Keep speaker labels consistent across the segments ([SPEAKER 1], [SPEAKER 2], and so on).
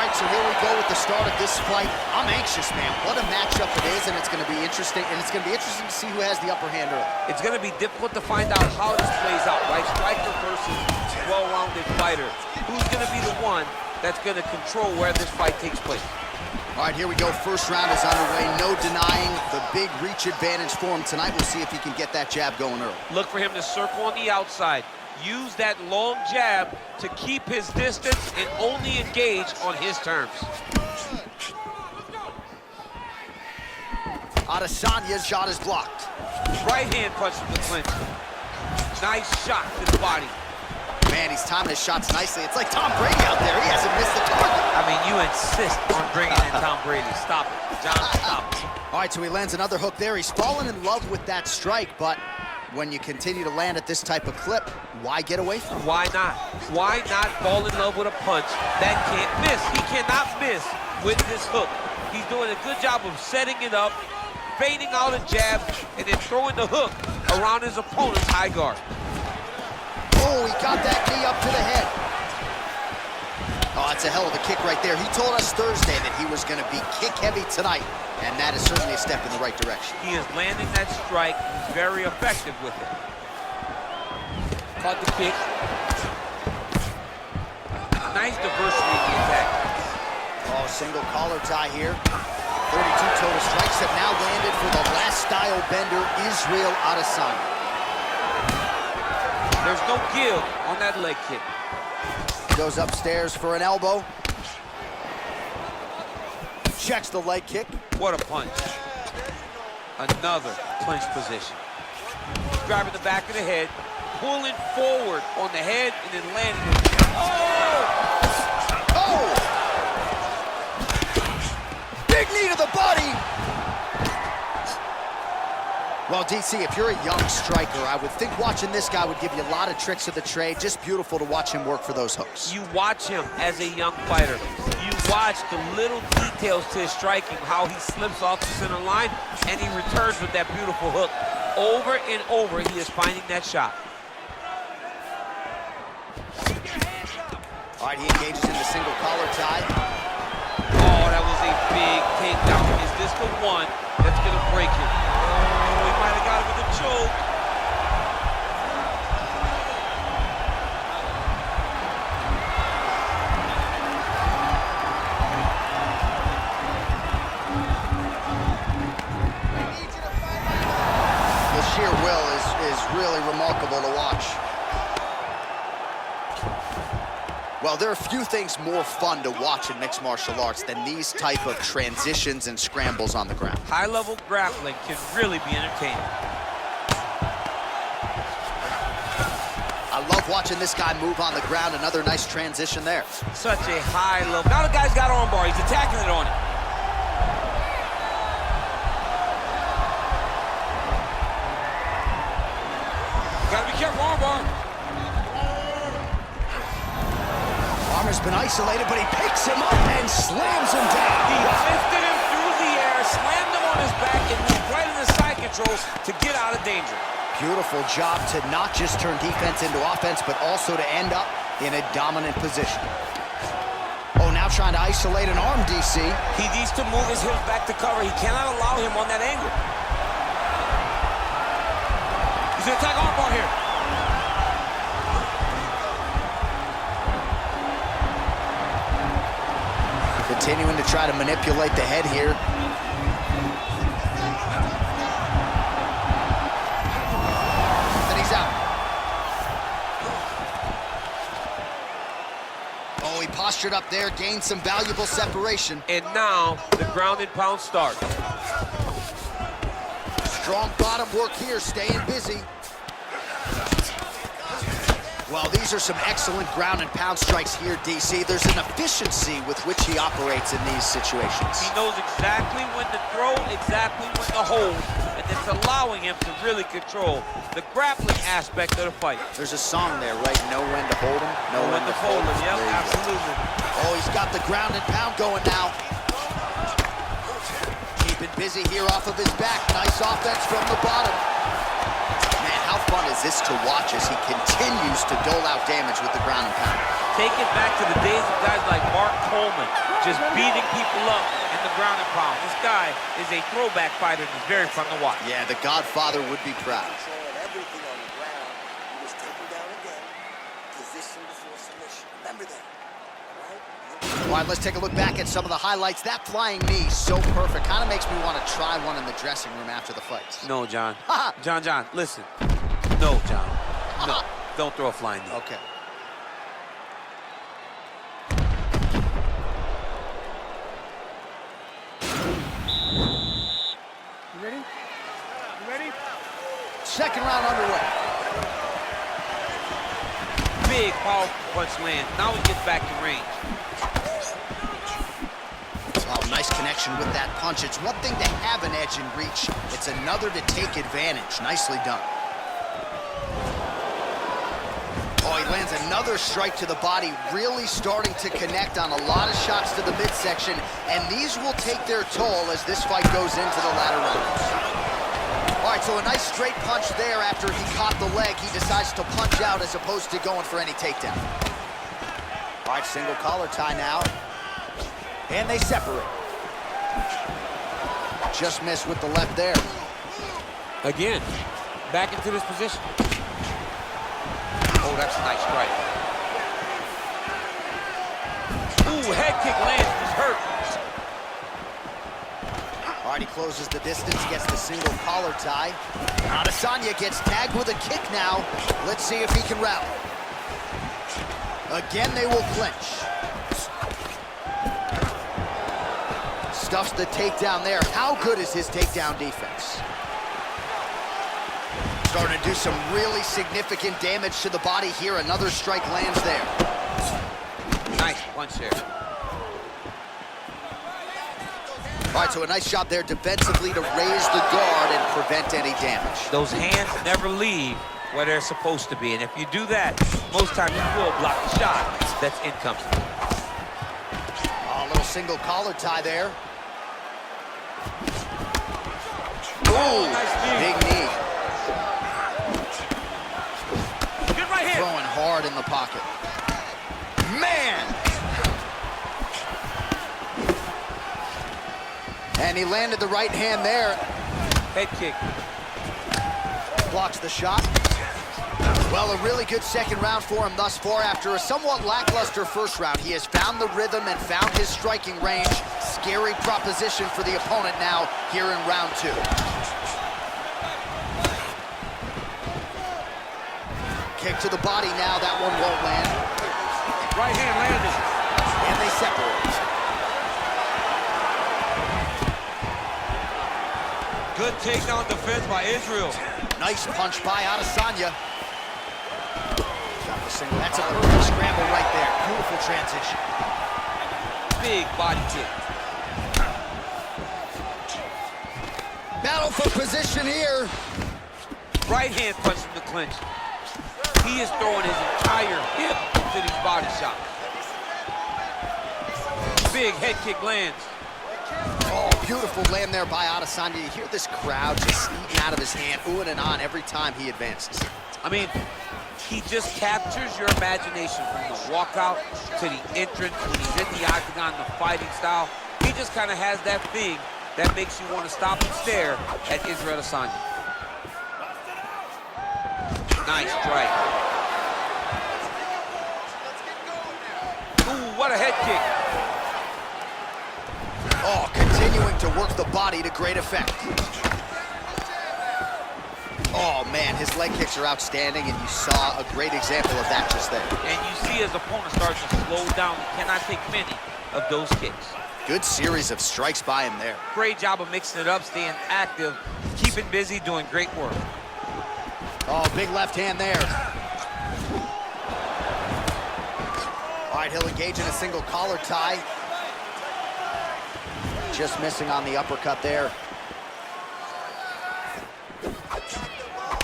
[SPEAKER 1] right, so here we go with the start of this fight. I'm anxious, man. What a matchup it is, and it's going to be interesting. And it's going to be interesting to see who has the upper hand early.
[SPEAKER 2] It's going to be difficult to find out how this plays out, right? Striker versus well-rounded fighter. Who's going to be the one that's going to control where this fight takes place?
[SPEAKER 1] All right, here we go. First round is underway. No denying the big reach advantage for him tonight. We'll see if he can get that jab going early.
[SPEAKER 2] Look for him to circle on the outside. Use that long jab to keep his distance and only engage on his terms.
[SPEAKER 1] Adesanya's shot is blocked.
[SPEAKER 2] Right hand punch from the clinch. Nice shot to the body.
[SPEAKER 1] Man, he's timing his shots nicely. It's like Tom Brady out there. He hasn't missed the target.
[SPEAKER 2] I mean, you insist on bringing in Tom Brady. Stop it. John, stop it.
[SPEAKER 1] All right, so he lands another hook there. He's fallen in love with that strike, but when you continue to land at this type of clip, why get away from it?
[SPEAKER 2] Why not? Why not fall in love with a punch that can't miss? He cannot miss with this hook. He's doing a good job of setting it up, fading out a jab, and then throwing the hook around his opponent's high guard.
[SPEAKER 1] Oh, he got that knee up to the head. Oh, that's a hell of a kick right there. He told us Thursday that he was going to be kick-heavy tonight, and that is certainly a step in the right direction.
[SPEAKER 2] He is landing that strike. He's very effective with it. Caught the kick. Nice diversity in the attack.
[SPEAKER 1] Oh, single collar tie here. 32 total strikes have now landed for the last style bender, Israel Adesanya.
[SPEAKER 2] There's no give on that leg kick.
[SPEAKER 1] Goes upstairs for an elbow. Checks the leg kick.
[SPEAKER 2] What a punch. Another clinch position. Grabbing the back of the head, pulling forward on the head, and then landing it. Oh!
[SPEAKER 1] Oh! Big knee to the body. Well, DC, if you're a young striker, I would think watching this guy would give you a lot of tricks of the trade. Just beautiful to watch him work for those hooks.
[SPEAKER 2] You watch him as a young fighter. You watch the little details to his striking, how he slips off the center line, and he returns with that beautiful hook. Over and over, he is finding that shot.
[SPEAKER 1] All right, he engages in the single collar tie.
[SPEAKER 2] Oh, that was a big takedown. Is this the one that's going to break him? Oh, he might have got him with a choke.
[SPEAKER 1] The sheer will is really remarkable to watch. Well, there are few things more fun to watch in mixed martial arts than these type of transitions and scrambles on the ground.
[SPEAKER 2] High-level grappling can really be entertaining.
[SPEAKER 1] I love watching this guy move on the ground. Another nice transition there.
[SPEAKER 2] Such a high level. Now the guy's got armbar. He's attacking it on it. Gotta be careful, armbar.
[SPEAKER 1] Armor's been isolated, but he picks him up and slams him down.
[SPEAKER 2] He lifted him through the air, slammed him on his back, and moved right into side control to get out of danger.
[SPEAKER 1] Beautiful job to not just turn defense into offense, but also to end up in a dominant position. Oh, now trying to isolate an arm, DC.
[SPEAKER 2] He needs to move his hips back to cover. He cannot allow him on that angle. He's gonna attack armbar here.
[SPEAKER 1] Continuing to try to manipulate the head here. Then he's out. Oh, he postured up there, gained some valuable separation.
[SPEAKER 2] And now the ground and pound starts.
[SPEAKER 1] Strong bottom work here, staying busy. Well, these are some excellent ground and pound strikes here, DC. There's an efficiency with which he operates in these situations.
[SPEAKER 2] He knows exactly when to throw, exactly when to hold, and it's allowing him to really control the grappling aspect of the fight.
[SPEAKER 1] There's a song there, right? Know when to hold him, know when to fold him.
[SPEAKER 2] Yep, absolutely.
[SPEAKER 1] Oh, he's got the ground and pound going now. Keeping busy here off of his back. Nice offense from the bottom. Man, how how fun is this to watch as he continues to dole out damage with the ground and pound?
[SPEAKER 2] Take it back to the days of guys like Mark Coleman, just beating people up in the ground and pound. This guy is a throwback fighter and it's very fun to watch.
[SPEAKER 1] Yeah, the Godfather would be proud.
[SPEAKER 3] Everything on the ground. He was taken down again. Position before submission. Remember that.
[SPEAKER 1] All right, let's take a look back at some of the highlights. That flying knee, so perfect. Kind of makes me want to try one in the dressing room after the fight.
[SPEAKER 2] No, John. John, listen. No, John. No, don't throw a flying knee.
[SPEAKER 1] Okay.
[SPEAKER 4] You ready? You ready?
[SPEAKER 1] Second round underway.
[SPEAKER 2] Big, powerful punch land. Now he gets back in range.
[SPEAKER 1] Oh, nice connection with that punch. It's one thing to have an edge and reach. It's another to take advantage. Nicely done. Oh, he lands another strike to the body, really starting to connect on a lot of shots to the midsection, and these will take their toll as this fight goes into the latter rounds. All right, so a nice straight punch there after he caught the leg. He decides to punch out as opposed to going for any takedown. All right, single collar tie now. And they separate. Just missed with the left there.
[SPEAKER 2] Again, back into this position. Oh, that's a nice strike. Ooh, head kick lands, he's hurt.
[SPEAKER 1] All right, he closes the distance, gets the single collar tie. Adesanya gets tagged with a kick now. Let's see if he can rally. Again, they will clinch. Stuffs the takedown there. How good is his takedown defense? Starting to do some really significant damage to the body here. Another strike lands there.
[SPEAKER 2] Nice punch there.
[SPEAKER 1] All right, so a nice job there defensively to raise the guard and prevent any damage.
[SPEAKER 2] Those hands never leave where they're supposed to be, and if you do that, most times you will block the shot that's incoming.
[SPEAKER 1] A little single collar tie there. Ooh,
[SPEAKER 2] nice knee.
[SPEAKER 1] big knee.
[SPEAKER 2] Good right hand.
[SPEAKER 1] Throwing hard in the pocket. Man! And he landed the right hand there.
[SPEAKER 2] Head kick.
[SPEAKER 1] Blocks the shot. Well, a really good second round for him thus far. After a somewhat lackluster first round, he has found the rhythm and found his striking range. Scary proposition for the opponent now here in round two. Kick to the body now. That one won't land.
[SPEAKER 2] Right hand landed.
[SPEAKER 1] And they separate.
[SPEAKER 2] Good takedown defense by Israel.
[SPEAKER 1] Nice punch by Adesanya. Got the single. That's a perfect scramble right there. Beautiful transition.
[SPEAKER 2] Big body kick.
[SPEAKER 1] Battle for position here.
[SPEAKER 2] Right hand punch from the clinch. He is throwing his entire hip to these body shots. Big head kick lands.
[SPEAKER 1] Oh, beautiful land there by Adesanya. You hear this crowd just eating out of his hand, oohing and on every time he advances.
[SPEAKER 2] I mean, he just captures your imagination from the walkout to the entrance when he's in the octagon, the fighting style. He just kind of has that thing that makes you want to stop and stare at Israel Adesanya. Nice strike. Ooh, what a head kick.
[SPEAKER 1] Oh, continuing to work the body to great effect. Oh, man, his leg kicks are outstanding, and you saw a great example of that just there.
[SPEAKER 2] And you see his opponent starts to slow down. He cannot take many of those kicks.
[SPEAKER 1] Good series of strikes by him there.
[SPEAKER 2] Great job of mixing it up, staying active, keeping busy, doing great work.
[SPEAKER 1] Oh, big left hand there. All right, he'll engage in a single collar tie. Just missing on the uppercut there.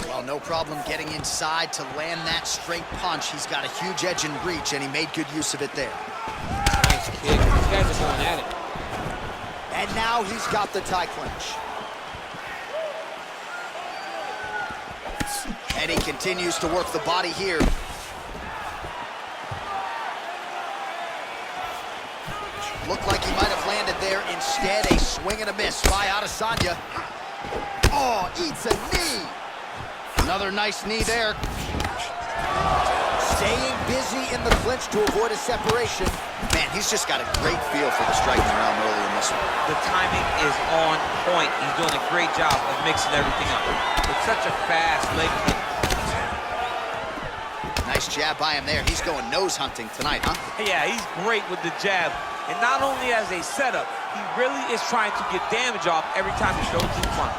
[SPEAKER 1] Well, no problem getting inside to land that straight punch. He's got a huge edge and reach, and he made good use of it there.
[SPEAKER 2] Nice kick. These guys are going at it.
[SPEAKER 1] And now he's got the tie clinch. And he continues to work the body here. Looked like he might have landed there. Instead, a swing and a miss by Adesanya. Oh, eats a knee. Another nice knee there. Staying busy in the clinch to avoid a separation. Man, he's just got a great feel for the striking round early in this one.
[SPEAKER 2] The timing is on point. He's doing a great job of mixing everything up. It's such a fast leg kick.
[SPEAKER 1] Nice jab by him there. He's going nose hunting tonight, huh?
[SPEAKER 2] Yeah, he's great with the jab. And not only as a setup, he really is trying to get damage off every time he throws his punch.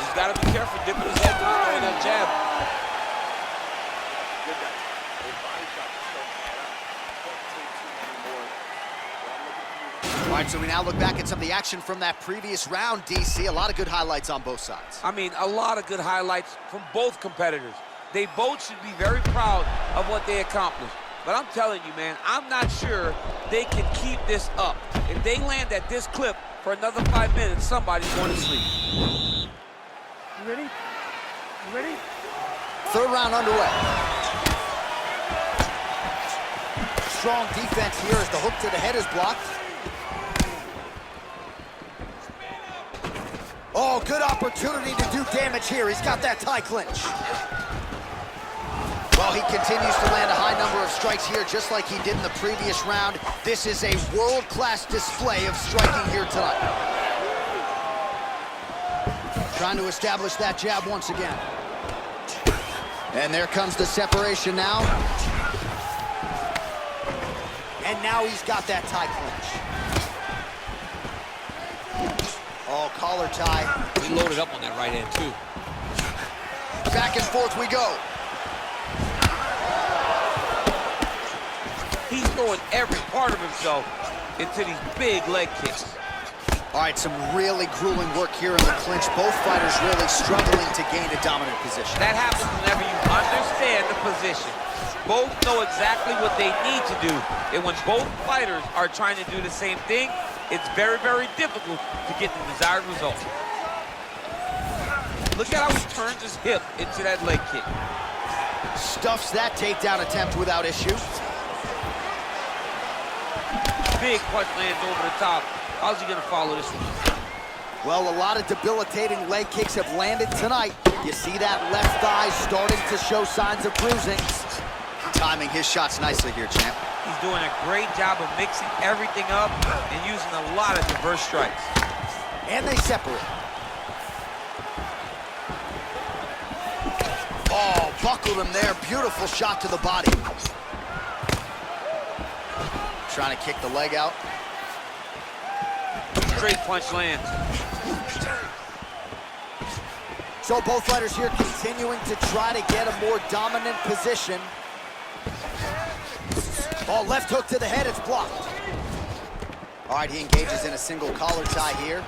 [SPEAKER 2] He's got to be careful dipping his head when he's throwing that jab.
[SPEAKER 1] All right, so we now look back at some of the action from that previous round, DC. A lot of good highlights on both sides.
[SPEAKER 2] I mean, a lot of good highlights from both competitors. They both should be very proud of what they accomplished. But I'm telling you, man, I'm not sure they can keep this up. If they land at this clip for another 5 minutes, somebody's going to sleep.
[SPEAKER 4] You ready? You ready?
[SPEAKER 1] Third round underway. Strong defense here as the hook to the head is blocked. Oh, good opportunity to do damage here. He's got that tie clinch. Well, he continues to land a high number of strikes here, just like he did in the previous round. This is a world-class display of striking here tonight. Trying to establish that jab once again. And there comes the separation now. And now he's got that tie clinch. Oh, collar tie.
[SPEAKER 2] He loaded up on that right hand, too.
[SPEAKER 1] Back and forth we go.
[SPEAKER 2] He's throwing every part of himself into these big leg kicks.
[SPEAKER 1] All right, some really grueling work here in the clinch. Both fighters really struggling to gain a dominant position.
[SPEAKER 2] That happens whenever you understand the position. Both know exactly what they need to do. And when both fighters are trying to do the same thing, it's very, very difficult to get the desired result. Look at how he turns his hip into that leg kick.
[SPEAKER 1] Stuffs that takedown attempt without issue.
[SPEAKER 2] Big punch lands over the top. How's he gonna follow this one?
[SPEAKER 1] Well, a lot of debilitating leg kicks have landed tonight. You see that left thigh starting to show signs of bruising. Timing his shots nicely here, champ.
[SPEAKER 2] He's doing a great job of mixing everything up and using a lot of diverse strikes.
[SPEAKER 1] And they separate. Oh, buckled him there. Beautiful shot to the body. Trying to kick the leg out.
[SPEAKER 2] Straight punch lands.
[SPEAKER 1] So both fighters here continuing to try to get a more dominant position. Oh, left hook to the head, it's blocked. All right, he engages in a single collar tie here.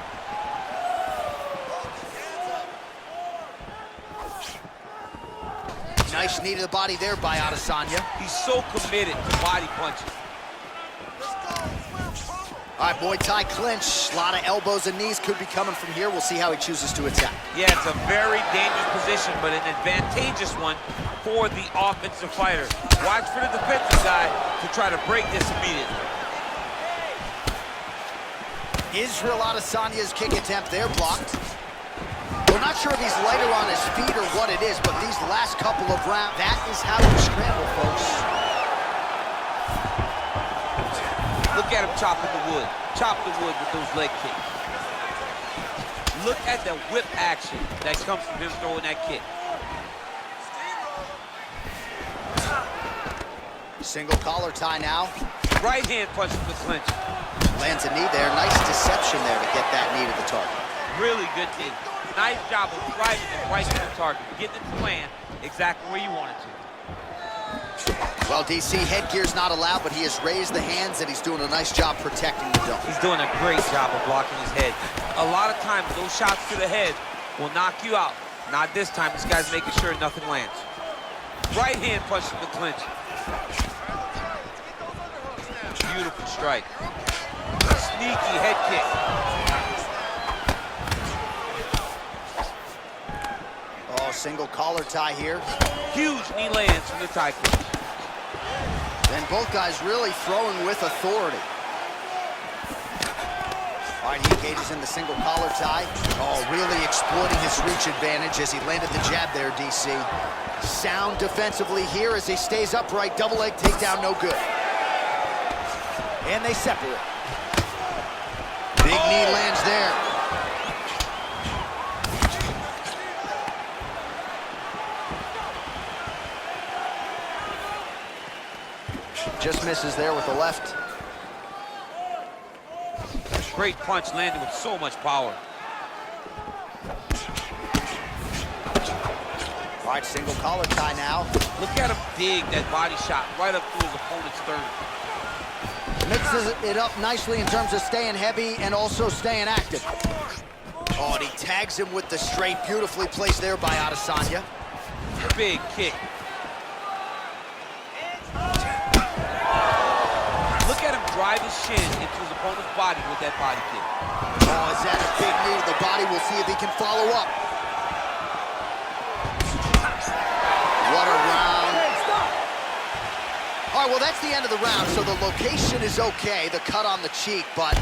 [SPEAKER 1] Nice knee to the body there by Adesanya.
[SPEAKER 2] He's so committed to body punching.
[SPEAKER 1] All right, Muay Thai clinch. A lot of elbows and knees could be coming from here. We'll see how he chooses to attack.
[SPEAKER 2] Yeah, it's a very dangerous position, but an advantageous one for the offensive fighter. Watch for the defensive guy to try to break this immediately.
[SPEAKER 1] Israel Adesanya's kick attempt there blocked. We're not sure if he's lighter on his feet or what it is, but these last couple of rounds, that is how you scramble, folks.
[SPEAKER 2] Look at him chopping the wood. Chop the wood with those leg kicks. Look at the whip action that comes from him throwing that kick.
[SPEAKER 1] Single collar tie now.
[SPEAKER 2] Right hand punch from the clinch.
[SPEAKER 1] Lands a knee there. Nice deception there to get that knee to the target.
[SPEAKER 2] Really good knee. Nice job of driving it right to the target. Getting it to land exactly where you want it to.
[SPEAKER 1] Well, DC, headgear's not allowed, but he has raised the hands, and he's doing a nice job protecting the dome.
[SPEAKER 2] He's doing a great job of blocking his head. A lot of times, those shots to the head will knock you out. Not this time. This guy's making sure nothing lands. Right hand punch from the clinch. Beautiful strike. Sneaky head kick.
[SPEAKER 1] Oh, single collar tie here.
[SPEAKER 2] Huge knee lands from the Thai clinch.
[SPEAKER 1] And both guys really throwing with authority. All right, he engages in the single collar tie. Oh, really exploiting his reach advantage as he landed the jab there, DC. Sound defensively here as he stays upright. Double leg takedown, no good. And they separate. Big knee lands there. Just misses there with the left.
[SPEAKER 2] Great punch landing with so much power.
[SPEAKER 1] All right, single collar tie now.
[SPEAKER 2] Look at him dig that body shot right up through his opponent's sternum.
[SPEAKER 1] Mixes it up nicely in terms of staying heavy and also staying active. Oh, and he tags him with the straight, beautifully placed there by Adesanya.
[SPEAKER 2] Big kick. Look at him drive his shin into his opponent's body with that body kick.
[SPEAKER 1] Oh, is that a big knee to the body? We'll see if he can follow up. What a round. All right, well, that's the end of the round, so the location is okay, the cut on the cheek, but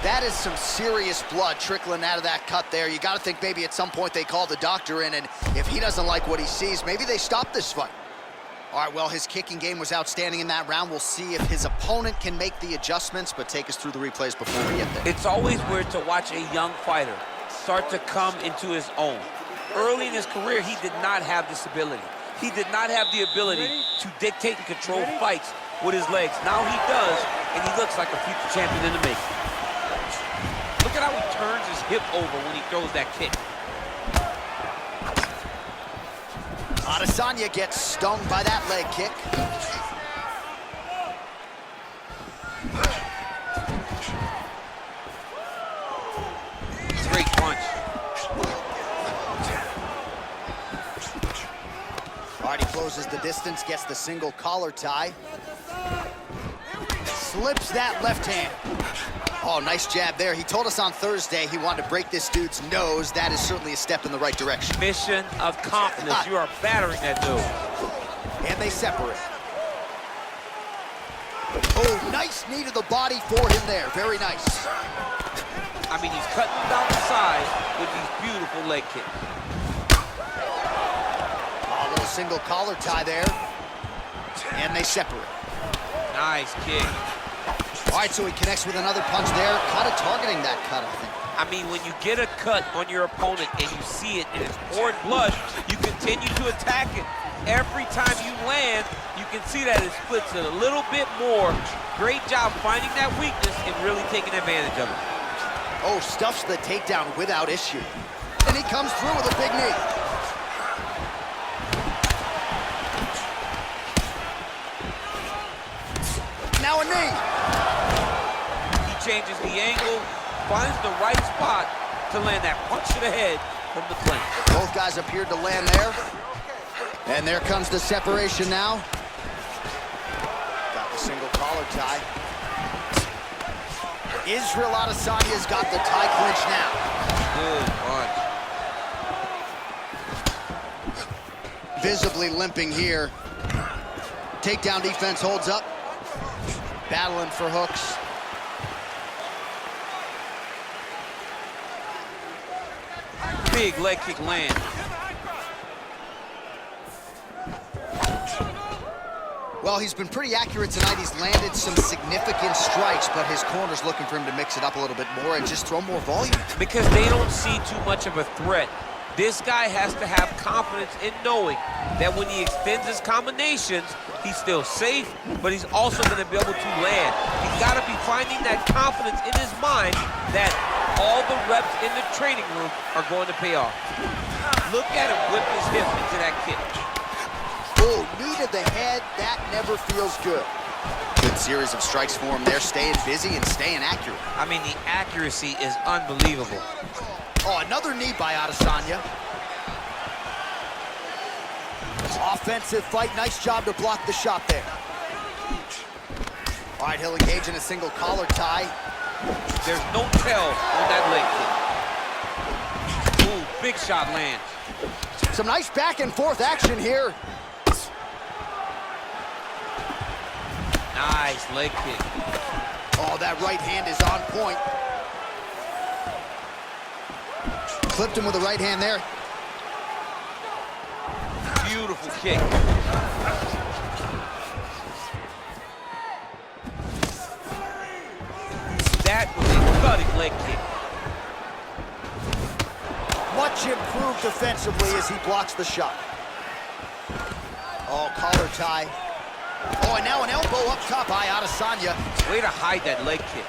[SPEAKER 1] that is some serious blood trickling out of that cut there. You got to think maybe at some point they call the doctor in, and if he doesn't like what he sees, maybe they stop this fight. All right, well, his kicking game was outstanding in that round. We'll see if his opponent can make the adjustments, but take us through the replays before we get there.
[SPEAKER 2] It's always weird to watch a young fighter start to come into his own. Early in his career, he did not have this ability. He did not have the ability to dictate and control fights with his legs. Now he does, and he looks like a future champion in the making. Look at how he turns his hip over when he throws that kick.
[SPEAKER 1] Adesanya gets stung by that leg kick.
[SPEAKER 2] Great punch.
[SPEAKER 1] All right, he closes the distance, gets the single collar tie. Slips that left hand. Oh, nice jab there. He told us on Thursday he wanted to break this dude's nose. That is certainly a step in the right direction.
[SPEAKER 2] Mission of confidence. You are battering that dude.
[SPEAKER 1] And they separate. Oh, nice knee to the body for him there. Very nice.
[SPEAKER 2] I mean, he's cutting down the side with these beautiful leg kicks.
[SPEAKER 1] A little single collar tie there. And they separate.
[SPEAKER 2] Nice kick.
[SPEAKER 1] All right, so he connects with another punch there. Kind of targeting that cut, I think.
[SPEAKER 2] I mean, when you get a cut on your opponent and you see it and it's poured blood, you continue to attack it. Every time you land, you can see that it splits it a little bit more. Great job finding that weakness and really taking advantage of it.
[SPEAKER 1] Oh, stuffs the takedown without issue. And he comes through with a big knee. Now a knee.
[SPEAKER 2] Changes the angle, finds the right spot to land that punch to the head from the clinch.
[SPEAKER 1] Both guys appeared to land there. And there comes the separation now. Got the single collar tie. Israel Adesanya's got the tie clinch now.
[SPEAKER 2] Good punch.
[SPEAKER 1] Visibly limping here. Takedown defense holds up. Battling for hooks.
[SPEAKER 2] Big leg kick land.
[SPEAKER 1] Well, he's been pretty accurate tonight. He's landed some significant strikes, but his corner's looking for him to mix it up a little bit more and just throw more volume.
[SPEAKER 2] Because they don't see too much of a threat. This guy has to have confidence in knowing that when he extends his combinations, he's still safe, but he's also going to be able to land. He's got to be finding that confidence in his mind that all the reps in the training room are going to pay off. Look at him whip his hip into that kick.
[SPEAKER 1] Oh, knee to the head, that never feels good. Good series of strikes for him there, staying busy and staying accurate.
[SPEAKER 2] I mean, the accuracy is unbelievable.
[SPEAKER 1] Oh, another knee by Adesanya. Offensive fight, nice job to block the shot there. All right, he'll engage in a single collar tie.
[SPEAKER 2] There's no tell on that leg kick. Ooh, big shot lands.
[SPEAKER 1] Some nice back and forth action here.
[SPEAKER 2] Nice leg kick.
[SPEAKER 1] Oh, that right hand is on point. Clipped him with the right hand there.
[SPEAKER 2] Beautiful kick. That was a cutting leg kick.
[SPEAKER 1] Much improved defensively as he blocks the shot. Oh, collar tie. Oh, and now an elbow up top by Adesanya.
[SPEAKER 2] Way to hide that leg kick.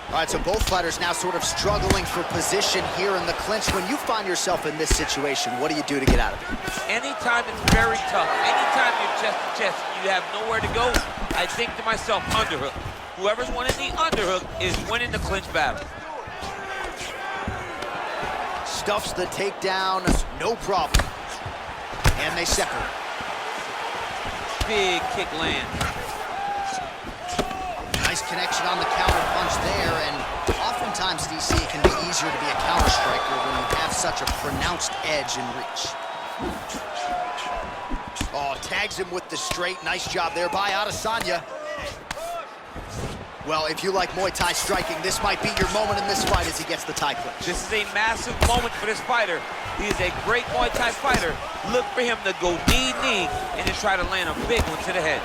[SPEAKER 1] All right, so both fighters now sort of struggling for position here in the clinch. When you find yourself in this situation, what do you do to get out of it?
[SPEAKER 2] Anytime it's very tough, anytime you're chest to chest, you have nowhere to go, I think to myself, underhook. Whoever's winning the underhook is winning the clinch battle.
[SPEAKER 1] Stuffs the takedown, no problem. And they separate.
[SPEAKER 2] Big kick land.
[SPEAKER 1] Nice connection on the counter punch there, and oftentimes, DC, it can be easier to be a counter striker when you have such a pronounced edge and reach. Oh, tags him with the straight. Nice job there by Adesanya. Well, if you like Muay Thai striking, this might be your moment in this fight as he gets the Thai clinch.
[SPEAKER 2] This is a massive moment for this fighter. He is a great Muay Thai fighter. Look for him to go knee, and then try to land a big one to the head.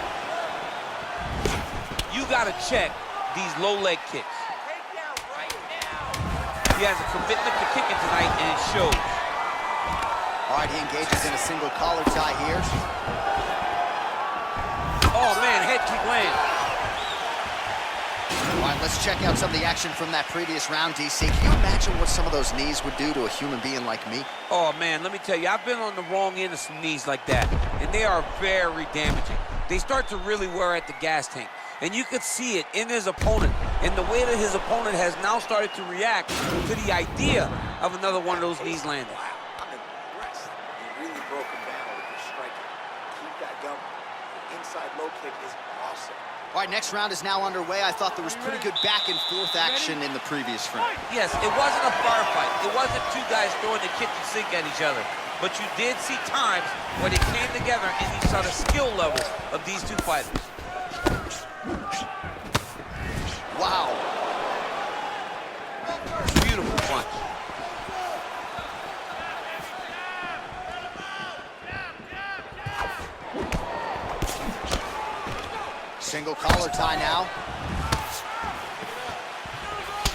[SPEAKER 2] You gotta check these low leg kicks. He has a commitment to kicking tonight, and it shows.
[SPEAKER 1] All right, he engages in a single collar tie here.
[SPEAKER 2] Oh man, head kick lands.
[SPEAKER 1] All right, let's check out some of the action from that previous round, DC. Can you imagine what some of those knees would do to a human being like me?
[SPEAKER 2] Oh man, let me tell you, I've been on the wrong end of some knees like that, and they are very damaging. They start to really wear at the gas tank, and you could see it in his opponent, and the way that his opponent has now started to react to the idea of another one of those knees landing.
[SPEAKER 3] I'm impressed. You really broke him down with your striking. Keep that going. The inside low kick is awesome.
[SPEAKER 1] All right, next round is now underway. I thought there was pretty good back and forth action in the previous round.
[SPEAKER 2] Yes, it wasn't a bar fight. It wasn't two guys throwing the kitchen sink at each other. But you did see times where they came together and you saw the skill level of these two fighters.
[SPEAKER 1] Wow.
[SPEAKER 2] Beautiful punch.
[SPEAKER 1] Single collar tie now.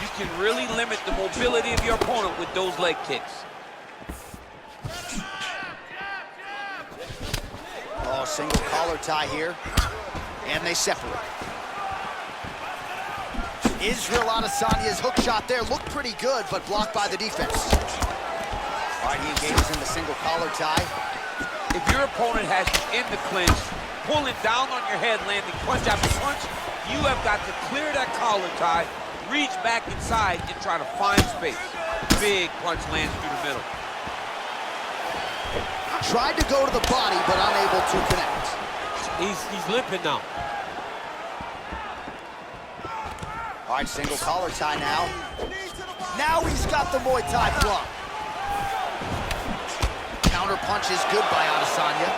[SPEAKER 2] You can really limit the mobility of your opponent with those leg kicks.
[SPEAKER 1] Oh, single collar tie here. And they separate. Israel Adesanya's hook shot there looked pretty good, but blocked by the defense. All right, he engages in the single collar tie.
[SPEAKER 2] If your opponent has you in the clinch, pulling down on your head, landing punch after punch, you have got to clear that collar tie, reach back inside, and try to find space. Big punch lands through the middle.
[SPEAKER 1] Tried to go to the body, but unable to connect.
[SPEAKER 2] He's limping now.
[SPEAKER 1] All right, single collar tie now. Now he's got the Muay Thai block. Counter punch is good by Adesanya.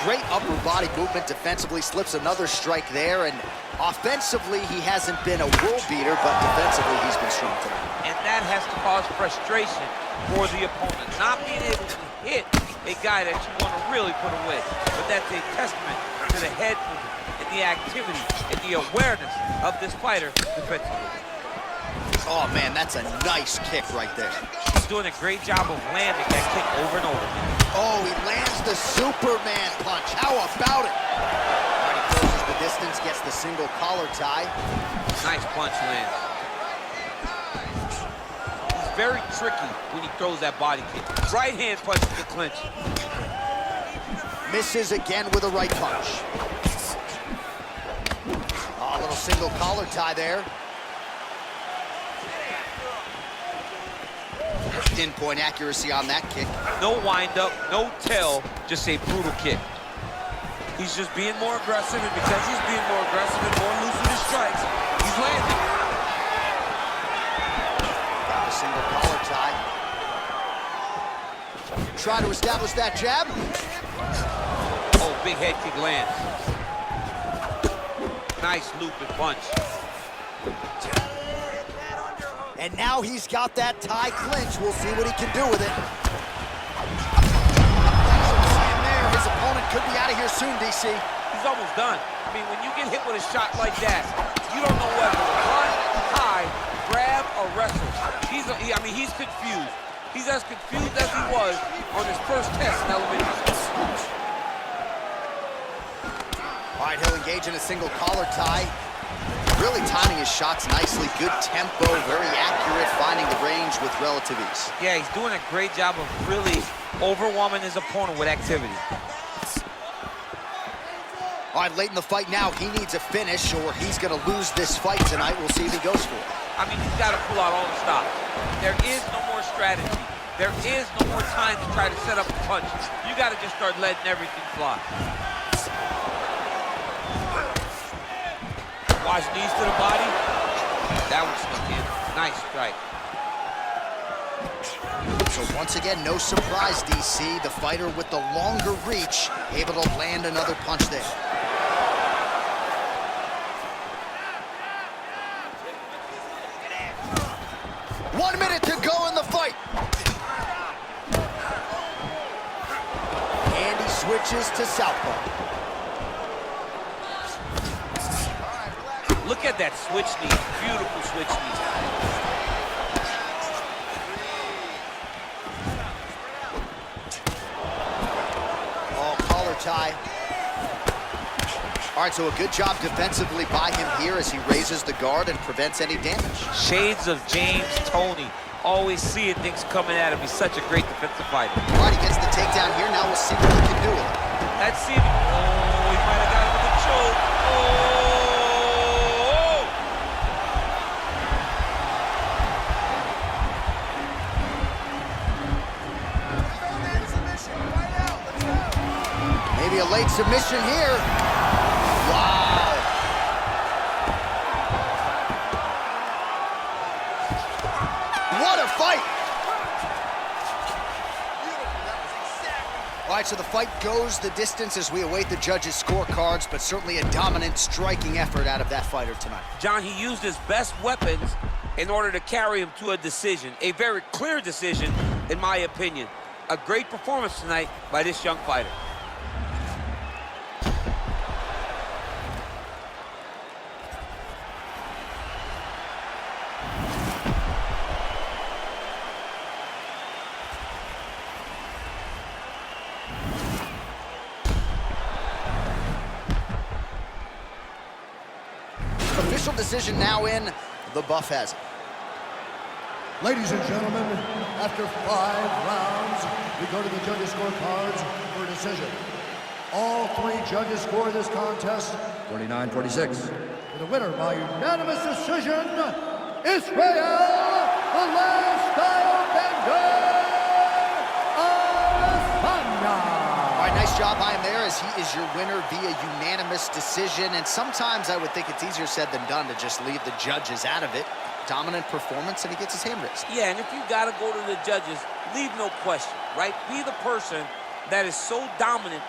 [SPEAKER 1] Great upper body movement defensively, slips another strike there, and offensively, he hasn't been a world beater, but defensively, he's been strong tonight.
[SPEAKER 2] And that has to cause frustration for the opponent, not being able to hit a guy that you want to really put away. But that's a testament to the head movement and the activity and the awareness of this fighter defensively.
[SPEAKER 1] Oh, man, that's a nice kick right there.
[SPEAKER 2] He's doing a great job of landing that kick over and over again.
[SPEAKER 1] Oh, he lands the Superman punch. How about it? All right, he closes the distance, gets the single collar tie.
[SPEAKER 2] Nice punch lands. He's very tricky when he throws that body kick. Right hand punch to the clinch.
[SPEAKER 1] Misses again with a right punch. Oh, a little single collar tie there. Pinpoint accuracy on that kick.
[SPEAKER 2] No wind-up, no tell, just a brutal kick. He's just being more aggressive, and because he's being more aggressive and more loose with his strikes, he's landing.
[SPEAKER 1] Got the single collar tie. try to establish that jab.
[SPEAKER 2] Oh, big head kick lands. Nice looping punch.
[SPEAKER 1] And now he's got that tie clinch. We'll see what he can do with it. And there, his opponent could be out of here soon, DC.
[SPEAKER 2] He's almost done. I mean, when you get hit with a shot like that, you don't know whether to run, hide, grab, or wrestle. He's confused. He's as confused as he was on his first test in elementary school.
[SPEAKER 1] All right, he'll engage in a single collar tie. Really timing his shots nicely. Good tempo, very accurate, finding the range with relative ease.
[SPEAKER 2] Yeah, he's doing a great job of really overwhelming his opponent with activity.
[SPEAKER 1] All right, late in the fight now, he needs a finish or he's going to lose this fight tonight. We'll see if he goes for it.
[SPEAKER 2] I mean, he's got to pull out all the stops. There is no more strategy. There is no more time to try to set up a punch. You got to just start letting everything fly. Watch knees to the body. That one snuck in. Nice strike.
[SPEAKER 1] So once again, no surprise, DC. The fighter with the longer reach, able to land another punch there. One minute to go in the fight. And he switches to southpaw.
[SPEAKER 2] Look at that switch knee. Beautiful switch knee.
[SPEAKER 1] Oh, collar tie. All right, so a good job defensively by him here as he raises the guard and prevents any damage.
[SPEAKER 2] Shades of James Toney. Always seeing things coming at him. He's such a great defensive fighter.
[SPEAKER 1] All right, he gets the takedown here. Now we'll see what he can do with it.
[SPEAKER 2] Let's see if he might have got him with the choke. Oh!
[SPEAKER 1] Maybe a late submission here. Wow. What a fight. All right, so the fight goes the distance as we await the judges' scorecards, but certainly a dominant striking effort out of that fighter tonight.
[SPEAKER 2] John, he used his best weapons in order to carry him to a decision, a very clear decision, in my opinion. A great performance tonight by this young fighter.
[SPEAKER 1] Official decision now in. The buff has it.
[SPEAKER 5] Ladies and gentlemen, after 5 rounds, we go to the judges' scorecards for a decision. All 3 judges score this contest 49-46. For the winner by unanimous decision, Israel, the last style bender, Adesanya.
[SPEAKER 1] All right, nice job by him there as he is your winner via unanimous decision. And sometimes I would think it's easier said than done to just leave the judges out of it. Dominant performance, and he gets his hand raised.
[SPEAKER 2] Yeah, and if you got to go to the judges, leave no question, right? Be the person that is so dominant